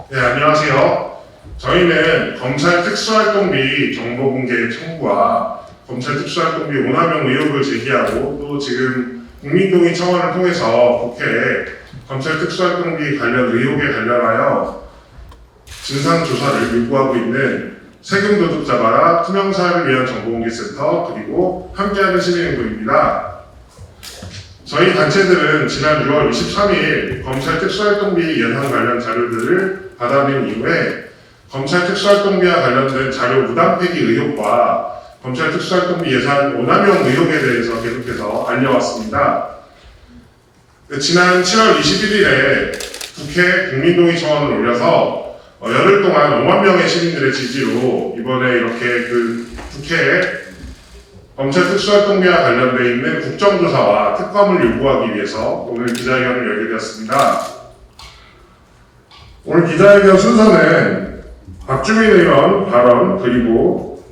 네, 안녕하세요. 저희는 검찰 특수활동비 정보공개 청구와 검찰 특수활동비 오남용 의혹을 제기하고 또 지금 국민동의 청원을 통해서 국회에 검찰 특수활동비 관련 의혹에 관련하여 진상조사를 요구하고 있는 세금도둑잡아라 투명사회를 위한 정보공개센터 그리고 함께하는 시민행동입니다. 저희 단체들은 지난 6월 23일 검찰 특수활동비 예산 관련 자료들을 받아낸 이후에 검찰 특수활동비와 관련된 자료 무단폐기 의혹과 검찰 특수활동비 예산 오남용 의혹에 대해서 계속해서 알려왔습니다. 지난 7월 21일에 국회 국민동의 청원을 올려서 열흘 동안 5만 명의 시민들의 지지로 이번에 이렇게 국회에 검찰 특수활동비와 관련되어 있는 국정조사와 특검을 요구하기 위해서 오늘 기자회견을 열게 되었습니다. 오늘 기자회견 순서는 박주민 의원 발언 그리고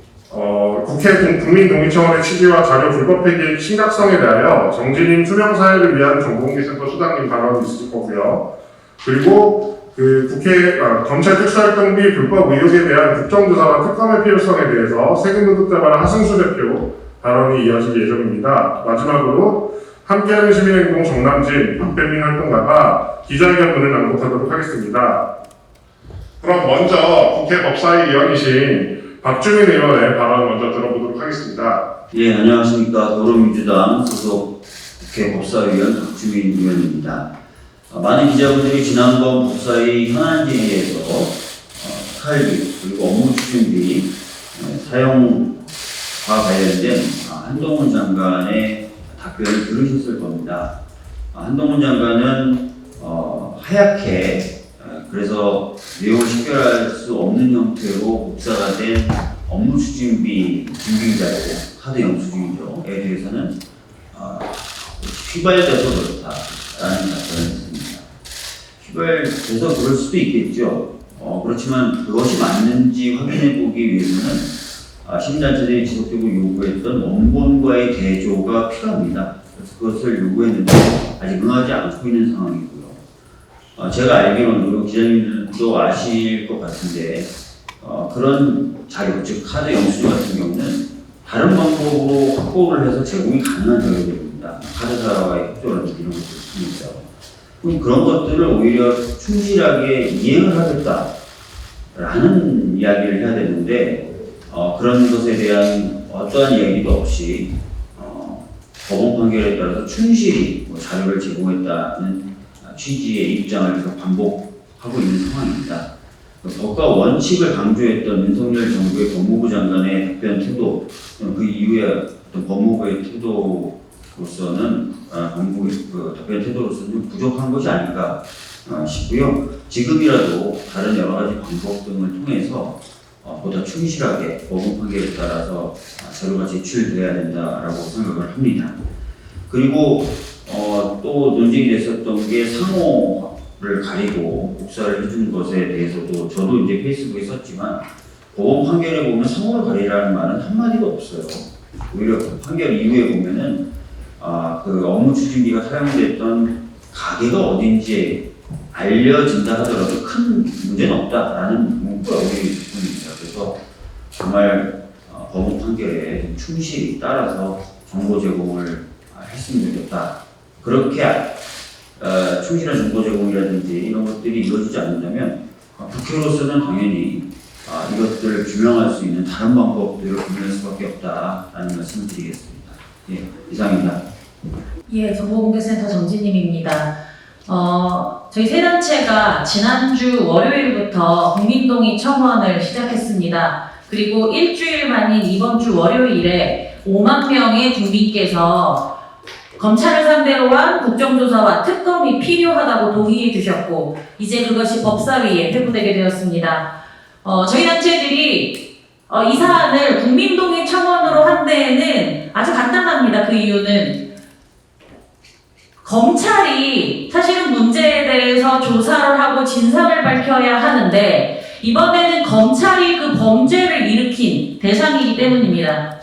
국회 국민동의청원의 취지와 자료 불법폐기의 심각성에 대하여 정진임 투명사회를 위한 정보공개센터 수장님 발언이 있을 거고요. 그리고 검찰 특수활동비 불법 의혹에 대한 국정조사와 특검의 필요성에 대해서 세금도둑잡아라 하승수 대표 발언이 이어질 예정입니다. 마지막으로 함께하는 시민행동 정남진, 박병민 활동가가 기자회견 문을 낭독하도록 하겠습니다. 그럼 먼저 국회 법사위 위원이신 박주민 의원의 발언 먼저 들어보도록 하겠습니다. 예, 안녕하십니까. 더불어민주당 소속 국회 법사위원 박주민 의원입니다. 많은 기자분들이 지난번 법사위 현안질의에서 칼비 그리고 업무 추진비 사용과 관련된 한동훈 장관의 답변을 들으셨을 겁니다. 한동훈 장관은 하얗게 그래서 내용을 식별할 수 없는 형태로 복사가 된 업무 추진비 준비자료, 카드 영수증이죠에 대해서는 휘발돼서 그렇다라는 답변을 했습니다. 휘발돼서 그럴 수도 있겠죠. 그렇지만 그것이 맞는지 확인해 보기 위해서는 시민단체들이 지속적으로 요구했던 원본과의 대조가 필요합니다. 그래서 그것을 요구했는데 아직 응하지 않고 있는 상황이고요. 제가 알기로는, 그리고 기자님들도 아실 것 같은데, 그런 자료, 즉 카드 영수증 같은 경우는 다른 방법으로 확보를 해서 제공이 가능한 자료들입니다. 카드사와의 협조라든지 이런 것들 있습니다. 그럼 그런 것들을 오히려 충실하게 이행을 하겠다라는 이야기를 해야 되는데, 그런 것에 대한 어떠한 이야기도 없이 법원 판결에 따라서 충실히 자료를 제공했다는 취지의 입장을 계속 반복하고 있는 상황입니다. 법과 원칙을 강조했던 윤석열 정부의 법무부 장관의 답변 태도, 그 이후에 어떤 법무부의 태도로서는 법무부의 답변 태도로서는 좀 부족한 것이 아닐까 싶고요. 지금이라도 다른 여러 가지 방법 등을 통해서 보다 충실하게 법원 판결에 따라서 자료가 제출돼야 된다라고 생각을 합니다. 그리고 또 논쟁이 됐었던 게 상호를 가리고 복사를 해준 것에 대해서도 저도 이제 페이스북에 썼지만 법원 판결에 보면 상호를 가리라는 말은 한마디도 없어요. 오히려 그 판결 이후에 보면은 그 업무 추진비가 사용됐던 가게가 어딘지 알려진다 하더라도 큰 문제는 없다라는 문구가 우리 부분입니다. 그래서 정말 법원 판결에 좀 충실히 따라서 정보 제공을 했으면 좋겠다. 그렇게 충실한 정보 제공이라든지 이런 것들이 이루어지지 않는다면 국회로서는 당연히 이것들을 규명할 수 있는 다른 방법들을 고민할 수밖에 없다라는 말씀을 드리겠습니다. 예, 이상입니다. 예, 정보공개센터 정진임입니다. 저희 세 단체가 지난주 월요일부터 국민동의 청원을 시작했습니다. 그리고 일주일 만인 이번 주 월요일에 5만 명의 국민께서 검찰을 상대로 한 국정조사와 특검이 필요하다고 동의해 주셨고 이제 그것이 법사위에 회부되게 되었습니다. 저희 단체들이 이 사안을 국민동의 청원으로 한 데에는 아주 간단합니다. 그 이유는 검찰이 사실은 문제에 대해서 조사를 하고 진상을 밝혀야 하는데 이번에는 검찰이 그 범죄를 일으킨 대상이기 때문입니다.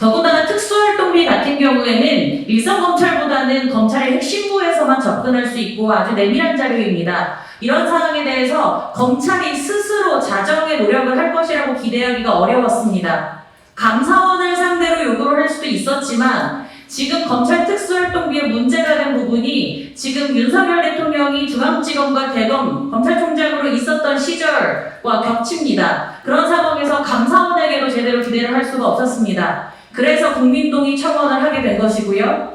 더군다나 특수활동비 같은 경우에는 일선 검찰보다는 검찰의 핵심부에서만 접근할 수 있고 아주 내밀한 자료입니다. 이런 상황에 대해서 검찰이 스스로 자정의 노력을 할 것이라고 기대하기가 어려웠습니다. 감사원을 상대로 요구를 할 수도 있었지만 지금 검찰 특수활동비에 문제가 된 부분이 지금 윤석열 대통령이 중앙지검과 대검 검찰총장으로 있었던 시절과 겹칩니다. 그런 상황에서 감사원에게도 제대로 기대를 할 수가 없었습니다. 그래서 국민동의 청원을 하게 된 것이고요.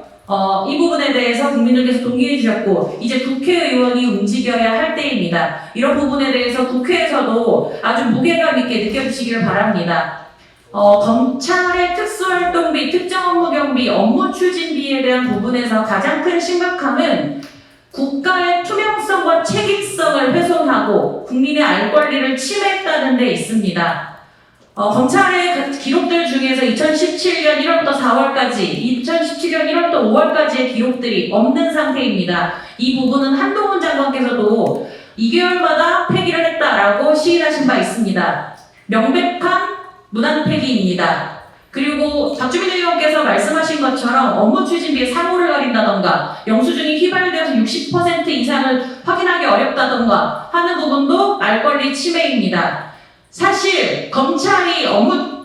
이 부분에 대해서 국민들께서 동의해 주셨고 이제 국회의원이 움직여야 할 때입니다. 이런 부분에 대해서 국회에서도 아주 무게감 있게 느껴주시기를 바랍니다. 검찰의 특수활동비, 특정업무경비, 업무추진비에 대한 부분에서 가장 큰 심각함은 국가의 투명성과 책임성을 훼손하고 국민의 알 권리를 침해했다는 데 있습니다. 검찰의 기록들 중에서 2017년 1월부터 4월까지, 2017년 1월부터 5월까지의 기록들이 없는 상태입니다. 이 부분은 한동훈 장관께서도 2개월마다 폐기를 했다라고 시인하신 바 있습니다. 명백한 무단폐기입니다. 그리고 박주민 의원께서 말씀하신 것처럼 업무추진비에 사고를 가린다던가 영수증이 휘발되어서 60% 이상을 확인하기 어렵다던가 하는 부분도 알 권리 침해입니다. 사실 검찰이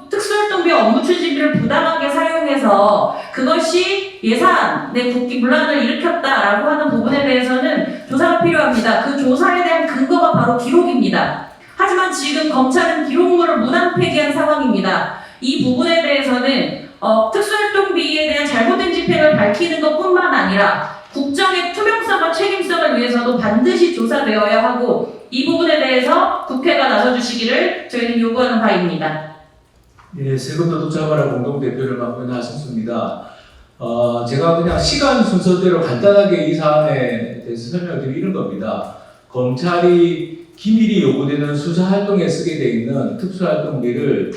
특수활동비 업무추진비를 부당하게 사용해서 그것이 예산의 분란을 일으켰다라고 하는 부분에 대해서는 조사가 필요합니다. 그 조사에 대한 근거가 바로 기록입니다. 하지만 지금 검찰은 기록물을 무단 폐기한 상황입니다. 이 부분에 대해서는 특수활동비에 대한 잘못된 집행을 밝히는 것뿐만 아니라 국정의 투명성과 책임성을 위해서도 반드시 조사되어야 하고 이 부분에 대해서 국회가 나서주시기를 저희는 요구하는 바입니다. 예, 세금 노동자가라 공동대표를 맡고 있는 하승수입니다. 제가 그냥 시간 순서대로 간단하게 이 사안에 대해서 설명드리는 겁니다. 검찰이 기밀이 요구되는 수사활동에 쓰게 돼 있는 특수활동비를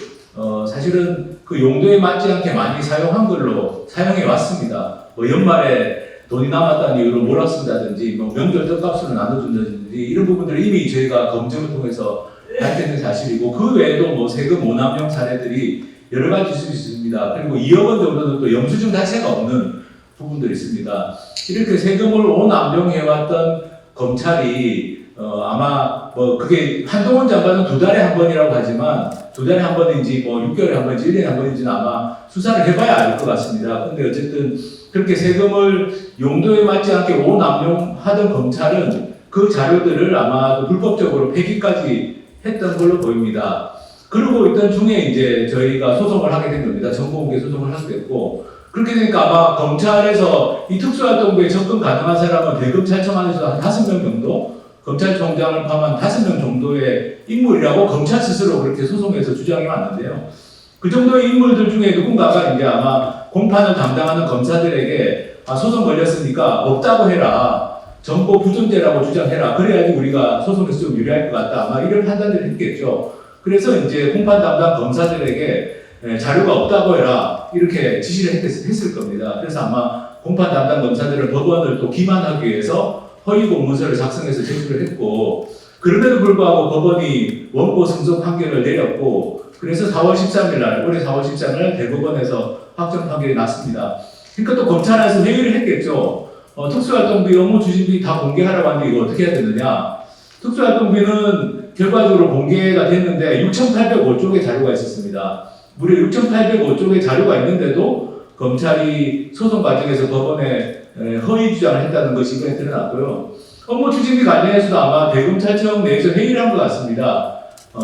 사실은 그 용도에 맞지 않게 많이 사용한 걸로 사용해 왔습니다. 뭐 연말에 돈이 남았다는 이유로 몰아쓴다든지 뭐 명절 떡값으로 나눠준다든지 이런 부분들을 이미 저희가 검증을 통해서 밝혀낸 사실이고 그 외에도 뭐 세금 오남용 사례들이 여러 가지 있을 수 있습니다. 그리고 2억 원 정도는 또 영수증 자체가 없는 부분들이 있습니다. 이렇게 세금을 오남용해왔던 검찰이 아마 뭐 그게 한동훈 장관은 2달에 한 번이라고 하지만 2달에 한 번인지 뭐 6개월에 한 번인지 1년에 한 번인지는 아마 수사를 해봐야 알 것 같습니다. 근데 어쨌든 그렇게 세금을 용도에 맞지 않게 오남용하던 검찰은 그 자료들을 아마도 불법적으로 폐기까지 했던 걸로 보입니다. 그러고 있던 중에 이제 저희가 소송을 하게 된 겁니다. 정보공개 소송을 하게 됐고 그렇게 되니까 아마 검찰에서 이 특수활동비에 접근 가능한 사람은 대검찰청 안에서 한 5명 정도 검찰총장을 포함한 5명 정도의 인물이라고 검찰 스스로 그렇게 소송에서 주장해 왔는데요. 그 정도의 인물들 중에 누군가가 이제 아마 공판을 담당하는 검사들에게 소송 걸렸으니까 없다고 해라. 정보 부존재라고 주장해라. 그래야지 우리가 소송에서 좀 유리할 것 같다. 아마 이런 판단을 했겠죠. 그래서 이제 공판 담당 검사들에게 자료가 없다고 해라. 이렇게 지시를 했을 겁니다. 그래서 아마 공판 담당 검사들은 법원을 또 기만하기 위해서 허위 공문서를 작성해서 제출을 했고 그럼에도 불구하고 법원이 원고 승소 판결을 내렸고 그래서 4월 13일 날 올해 4월 13일 날 대법원에서 확정 판결이 났습니다. 그러니까 또 검찰 안에서 회의를 했겠죠. 특수활동비, 업무추진비 다 공개하라고 하는데 이거 어떻게 해야 되느냐. 특수활동비는 결과적으로 공개가 됐는데 6,805쪽의 자료가 있었습니다. 무려 6,805쪽의 자료가 있는데도 검찰이 소송 과정에서 법원에 허위 주장을 했다는 것이 이번에 드러났고요. 업무추진비 관련해서도 아마 대검찰청 내에서 회의를 한 것 같습니다.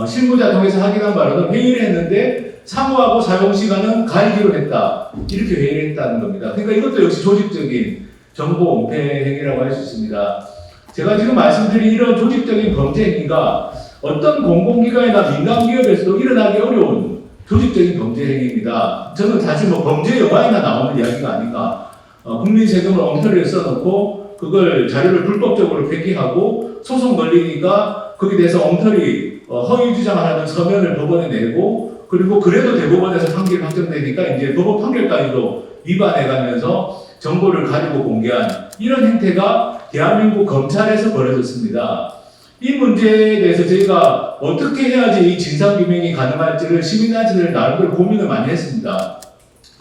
실무자 통해서 확인한 바로는 회의를 했는데 사무하고 사용 시간은 가리기로 했다. 이렇게 회의를 했다는 겁니다. 그러니까 이것도 역시 조직적인 정보 은폐 행위라고 할 수 있습니다. 제가 지금 말씀드린 이런 조직적인 범죄 행위가 어떤 공공기관이나 민간기업에서도 일어나기 어려운 조직적인 범죄 행위입니다. 저는 사실 뭐 범죄 영화에나 나오는 이야기가 아닌가. 국민 세금을 엉터리에 써놓고 그걸 자료를 불법적으로 폐기하고 소송 걸리니까 거기에 대해서 엉터리 허위 주장하는 서면을 법원에 내고 그리고 그래도 대법원에서 판결이 확정되니까 이제 법원 판결까지도 위반해가면서 정보를 가지고 공개한 이런 행태가 대한민국 검찰에서 벌어졌습니다. 이 문제에 대해서 저희가 어떻게 해야지 이 진상규명이 가능할지를 시민단체들 나름대로 고민을 많이 했습니다.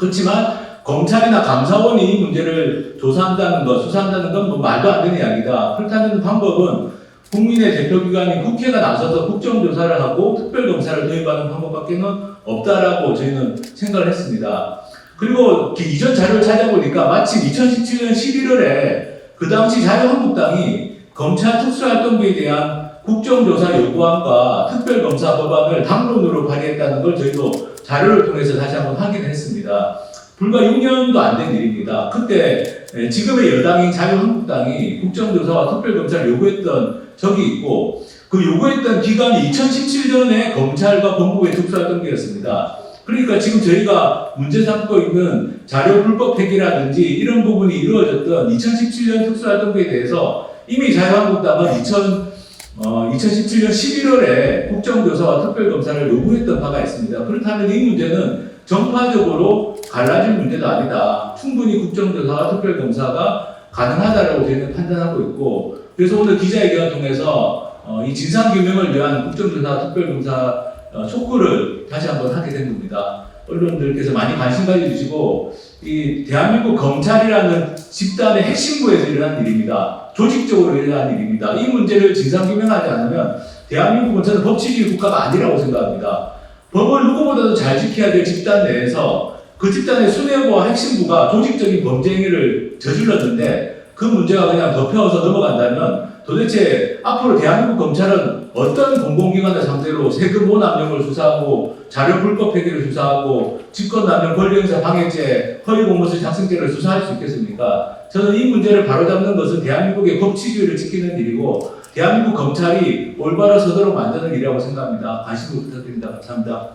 그렇지만 검찰이나 감사원이 이 문제를 조사한다는 것, 수사한다는 건 뭐 말도 안 되는 이야기다. 그렇다는 방법은 국민의 대표기관인 국회가 나서서 국정조사를 하고 특별검사를 도입하는 방법밖에는 없다라고 저희는 생각을 했습니다. 그리고 그 이전 자료를 찾아보니까 마침 2017년 11월에 그 당시 자유한국당이 검찰 특수활동비에 대한 국정조사 요구안과 특별검사 법안을 당론으로 발의했다는 걸 저희도 자료를 통해서 다시 한번 확인했습니다. 불과 6년도 안 된 일입니다. 그때 지금의 여당인 자유한국당이 국정조사와 특별검사를 요구했던 적이 있고 그 요구했던 기간이 2017년에 검찰과 법무부의 특수활동비였습니다. 그러니까 지금 저희가 문제 삼고 있는 자료 불법 폐기라든지 이런 부분이 이루어졌던 2017년 특수활동비에 대해서 이미 자유한국당은 2017년 11월에 국정조사와 특별검사를 요구했던 바가 있습니다. 그렇다면 이 문제는 정파적으로 갈라질 문제도 아니다. 충분히 국정조사와 특별검사가 가능하다라고 저희는 판단하고 있고, 그래서 오늘 기자회견을 통해서 이 진상규명을 위한 국정조사와 특별검사 촉구를 다시 한번 하게 된 겁니다. 언론들께서 많이 관심 가져주시고, 이 대한민국 검찰이라는 집단의 핵심부에서 일어난 일입니다. 조직적으로 일어난 일입니다. 이 문제를 진상규명하지 않으면 대한민국은 저는 법치주의 국가가 아니라고 생각합니다. 법을 누구보다도 잘 지켜야 될 집단 내에서 그 집단의 수뇌부와 핵심부가 조직적인 범죄 행위를 저질렀는데 그 문제가 그냥 덮여서 넘어간다면 도대체 앞으로 대한민국 검찰은 어떤 공공기관을 상대로 세금 오남용을 수사하고 자료 불법 폐기를 수사하고 직권남용 권리행사 방해죄 허위공무서 작성죄를 수사할 수 있겠습니까? 저는 이 문제를 바로잡는 것은 대한민국의 법치주의를 지키는 일이고 대한민국 검찰이 올바로 서도록 만드는 일이라고 생각합니다. 관심 부탁드립니다. 감사합니다.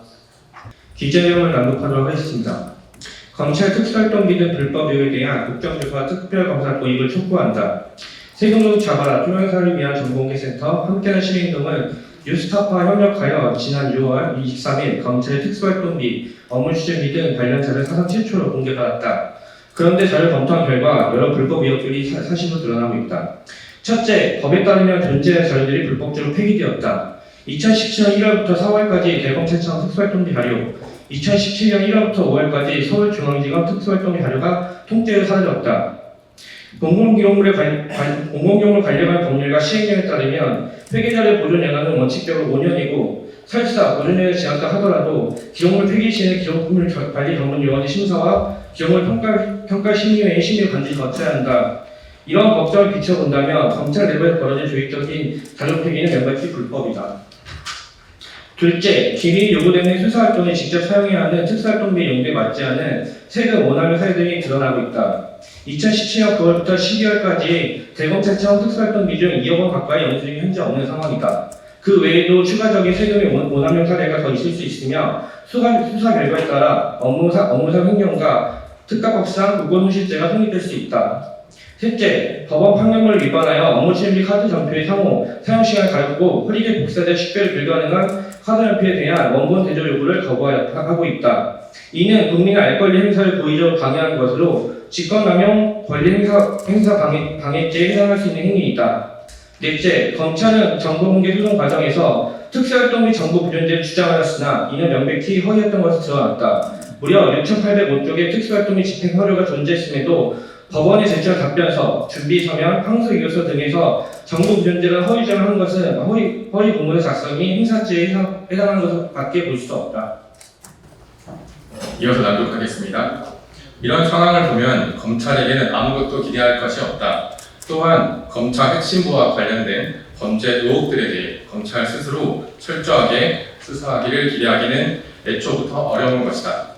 기자회견을 낭독하도록 하겠습니다. 검찰 특수활동비 등 불법 유효에 대한 국정조사와 특별검사 도입을 촉구한다. 세금도 잡아라 투명사를 위한 정보공개센터 함께하는 시민행동은 뉴스타파 협력하여 지난 6월 23일 검찰 특수활동비, 업무추진비 등 관련 자료 사상 최초로 공개받았다. 그런데 자료 검토한 결과 여러 불법 의혹들이 사실로 드러나고 있다. 첫째, 법에 따르면 존재할 자료들이 불법적으로 폐기되었다. 2017년 1월부터 4월까지 대검찰청 특수활동비 자료, 2017년 1월부터 5월까지 서울중앙지검 특수활동비 자료가 통째로 사라졌다. 공공기록물 관련한 법률과 시행령에 따르면 회계자료 보존 연한은 원칙적으로 5년이고 설사 보존연을 지났다 하더라도 기록물 폐기 시에는 기록물 관리 전문요원의 심사와 기록물 평가 심의회의 심의를 반드시 거쳐야 한다. 이런 법정을 비춰본다면 검찰 내부에서 벌어진 조직적인 자료 폐기는 명백히 불법이다. 둘째, 기밀 요구 때문에 수사활동에 직접 사용해야 하는 특수활동비 용도에 맞지 않은 세금 오남용 사례 등이 드러나고 있다. 2017년 9월부터 12월까지 대검찰청 특수활동비 중 2억 원 가까이 영수증이 현재 없는 상황이다. 그 외에도 추가적인 세금의 오남용 사례가 더 있을 수 있으며 수사 결과에 따라 업무상 횡령과 특가법상 무고손실죄가 성립될 수 있다. 셋째, 법원 판결문을 위반하여 업무추진비 카드 전표의 사용시간을 가렸고 허리게 복사돼 식별이 불가능한 카드 전표에 대한 원본 대조 요구를 거부하고 있다. 이는 국민의 알 권리 행사를 고의적으로 방해하는 것으로 직권남용 권리 행사 방해죄에 해당할 수 있는 행위이다. 넷째, 검찰은 정보공개 소송 과정에서 특수활동비 정보 부존죄를 주장하였으나 이는 명백히 허위였던 것으로 드러났다. 무려 6,805쪽의 특수활동비 집행 서류가 존재했음에도 법원에 제출한 답변서, 준비 서면, 항소 이유서 등에서 정보 부존죄를 허위 주장을 한 것은 허위 공문서 작성이 행사죄에 해당하는 것밖에 볼 수 없다. 이어서 낭독하겠습니다. 이런 상황을 보면 검찰에게는 아무것도 기대할 것이 없다. 또한 검찰 핵심부와 관련된 범죄 의혹들에 대해 검찰 스스로 철저하게 수사하기를 기대하기는 애초부터 어려운 것이다.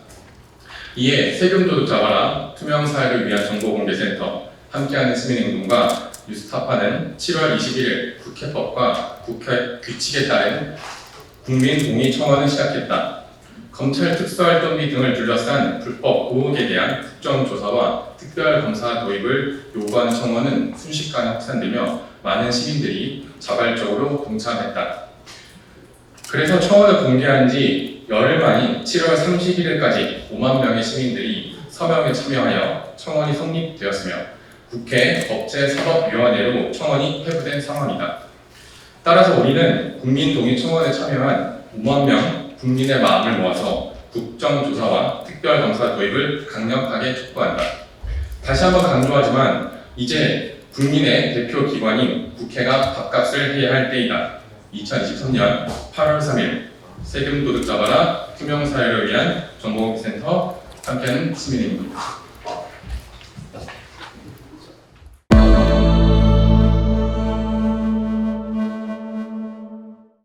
이에 세금도둑 잡아라, 투명사회를 위한 정보공개센터, 함께하는 시민행동과 뉴스타파는 7월 21일 국회법과 국회 규칙에 따른 국민 동의 청원을 시작했다. 검찰 특수활동비 등을 둘러싼 불법 의혹에 대한 국정조사와 특별검사 도입을 요구하는 청원은 순식간에 확산되며 많은 시민들이 자발적으로 동참했다. 그래서 청원을 공개한 지 열흘 만인 7월 31일까지 5만 명의 시민들이 서명에 참여하여 청원이 성립되었으며 국회 법제사법위원회로 청원이 회부된 상황이다. 따라서 우리는 국민동의 청원에 참여한 5만 명 국민의 마음을 모아서 국정조사와 특별검사 도입을 강력하게 촉구한다. 다시 한번 강조하지만 이제 국민의 대표 기관인 국회가 밥값을 해야 할 때이다. 2023년 8월 3일 세금 도둑 잡아라 투명 사회를 위한 정보센터 함께하는 시민입니다.